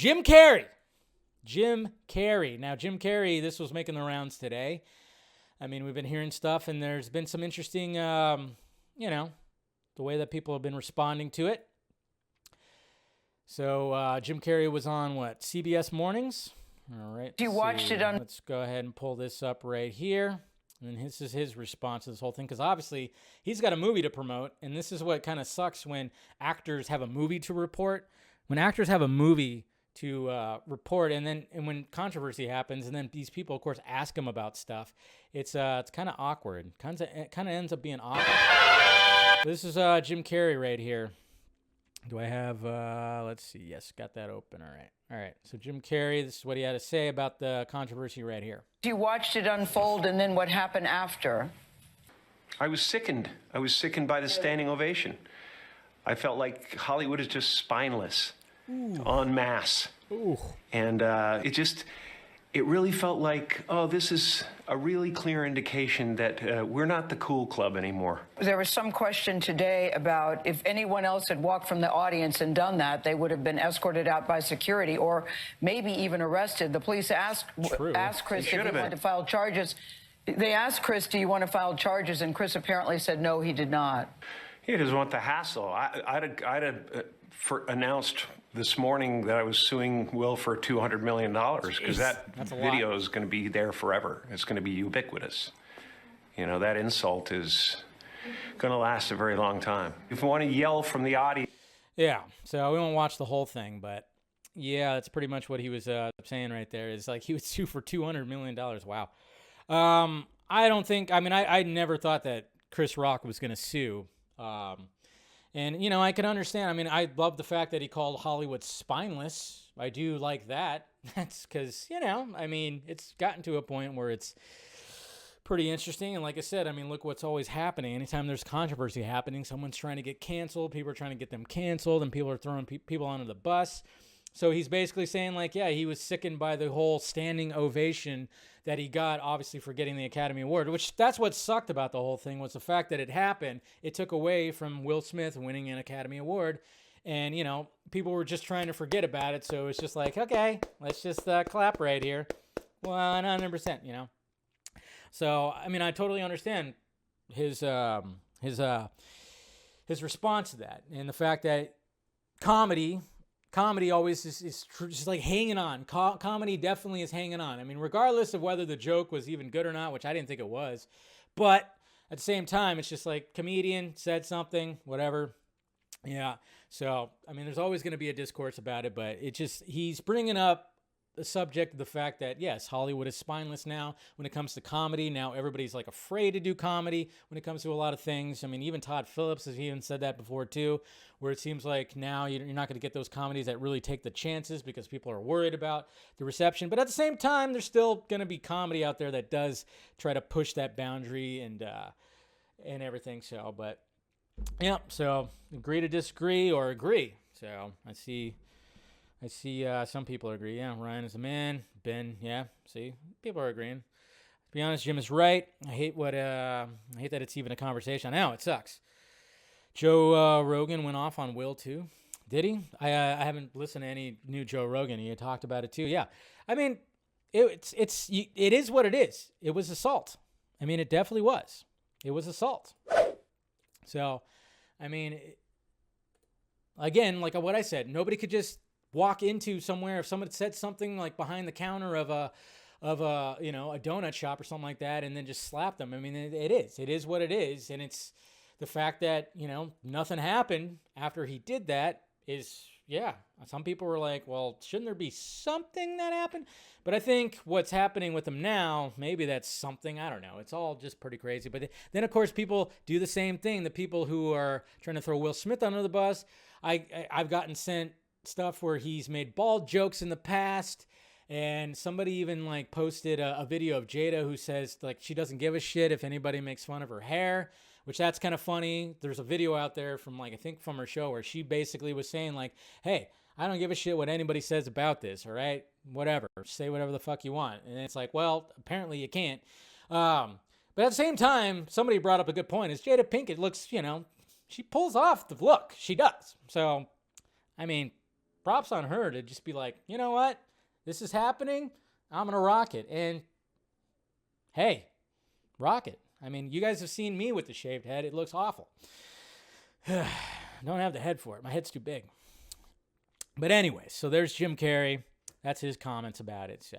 Jim Carrey. Jim Carrey. Now, Jim Carrey, this was making the rounds today. I mean, we've been hearing stuff, and there's been some interesting, the way that people have been responding to it. So, Jim Carrey was on, CBS Mornings? All right. You watched it on... Let's go ahead and pull this up right here. And this is his response to this whole thing, because obviously he's got a movie to promote, and this is what kind of sucks when actors have a movie to report. When actors have a movie to report, and when controversy happens, and then these people, of course, ask him about stuff, it's kind of awkward. It kind of ends up being awkward. This is Jim Carrey right here. Do I have, let's see. Yes, got that open. All right. So Jim Carrey, this is what he had to say about the controversy right here. You watched it unfold, and then what happened after? I was sickened. I was sickened by the standing ovation. I felt like Hollywood is just spineless, en masse. Ooh. And it really felt like, this is a really clear indication that we're not the cool club anymore. There was some question today about if anyone else had walked from the audience and done that, they would have been escorted out by security or maybe even arrested. The police asked Chris if he wanted to file charges. They asked Chris, do you want to file charges? And Chris apparently said no, he did not. He doesn't want the hassle. I'd have announced this morning that I was suing Will for $200 million because that video is going to be there forever. It's going to be ubiquitous. That insult is going to last a very long time. If you want to yell from the audience. Yeah, so we won't watch the whole thing, but yeah, that's pretty much what he was saying right there. Is like he would sue for $200 million. Wow. I never thought that Chris Rock was going to sue. And, I can understand. I mean, I love the fact that he called Hollywood spineless. I do like that. That's because, it's gotten to a point where it's pretty interesting. And like I said, look what's always happening. Anytime there's controversy happening, someone's trying to get canceled. People are trying to get them canceled, and people are throwing people onto the bus. So he's basically saying, he was sickened by the whole standing ovation that he got, obviously, for getting the Academy Award, which that's what sucked about the whole thing was the fact that it happened. It took away from Will Smith winning an Academy Award. And, people were just trying to forget about it. So it's just like, okay, let's just clap right here. 100%, So, I totally understand his response to that. And the fact that comedy always is just like hanging on. Comedy definitely is hanging on. Regardless of whether the joke was even good or not, which I didn't think it was. But at the same time, it's just like comedian said something, whatever. Yeah. So, there's always going to be a discourse about it, but he's bringing up the subject of the fact that, yes, Hollywood is spineless now when it comes to comedy. Now everybody's afraid to do comedy when it comes to a lot of things. Even Todd Phillips has even said that before too, where it seems like now you're not going to get those comedies that really take the chances because people are worried about the reception. But at the same time, there's still going to be comedy out there that does try to push that boundary and everything. So, but yeah, so agree to disagree or agree. So I see some people agree. Yeah, Ryan is a man. Ben, yeah. See, people are agreeing. To be honest, Jim is right. I hate that it's even a conversation. I know it sucks. Joe Rogan went off on Will too. Did he? I haven't listened to any new Joe Rogan. He talked about it too. Yeah. It is what it is. It was assault. It definitely was. It was assault. So, again, like what I said, nobody could just walk into somewhere if someone said something behind the counter of a donut shop or something like that and then just slap them. It is what it is. And it's the fact that, nothing happened after he did that is, yeah. Some people were like, well, shouldn't there be something that happened? But I think what's happening with him now, maybe that's something. I don't know. It's all just pretty crazy. But then, of course, people do the same thing. The people who are trying to throw Will Smith under the bus, I've gotten sent stuff where he's made bald jokes in the past, and somebody even posted a video of Jada who says she doesn't give a shit if anybody makes fun of her hair, which that's kind of funny. There's a video out there from I think from her show where she basically was saying hey, I don't give a shit what anybody says about this, all right? Whatever, say whatever the fuck you want. And it's well, apparently you can't. But at the same time, somebody brought up a good point. Is Jada Pinkett looks, she pulls off the look. She does. So, props on her to just be like, you know what? This is happening. I'm going to rock it. And hey, rock it. I mean, you guys have seen me with the shaved head. It looks awful. Don't have the head for it. My head's too big. But anyway, so there's Jim Carrey. That's his comments about it. So